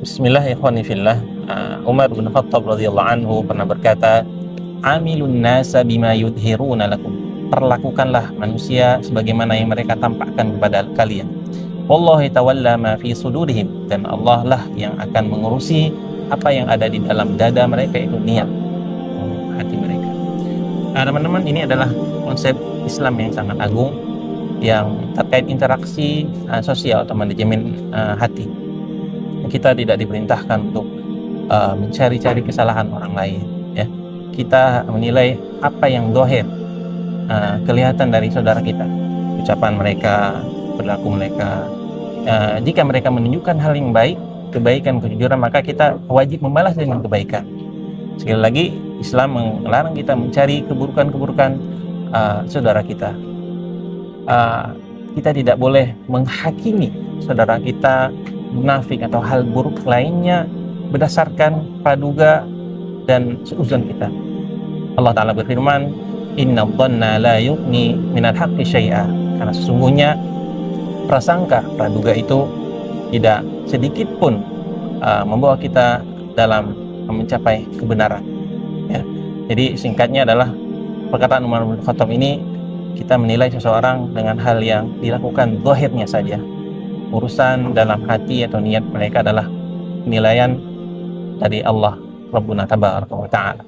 Bismillahirrahmanirrahim. Umar bin Khattab radhiyallahu anhu pernah berkata, "Amilun nasa bima yudhiruna lakum." Perlakukanlah manusia sebagaimana yang mereka tampakkan kepada kalian. Wallahi tawalla ma fi sudurihim, dan Allah lah yang akan mengurusi apa yang ada di dalam dada mereka, itu niat hati mereka. Teman-teman, ini adalah konsep Islam yang sangat agung yang terkait interaksi sosial atau manajemen hati. Kita tidak diperintahkan untuk mencari-cari kesalahan orang lain, ya. Kita menilai apa yang zahir, kelihatan dari saudara kita, ucapan mereka, perilaku mereka. Jika mereka menunjukkan hal yang baik, kebaikan, kejujuran, maka kita wajib membalas dengan kebaikan. Sekali lagi, Islam melarang kita mencari keburukan-keburukan saudara kita. Kita tidak boleh menghakimi saudara kita munafik atau hal buruk lainnya berdasarkan praduga dan seuzon kita. Allah Ta'ala berfirman, "Inna dhanna la yughni minal haqqi syai'a." Karena sesungguhnya prasangka, praduga itu tidak sedikit pun membawa kita dalam mencapai kebenaran, ya. Jadi singkatnya adalah perkataan Umar bin Khattab ini, kita menilai seseorang dengan hal yang dilakukan zahirnya saja. Urusan dalam hati atau niat mereka adalah penilaian dari Allah Rabbuna Tabaraka wa Ta'ala.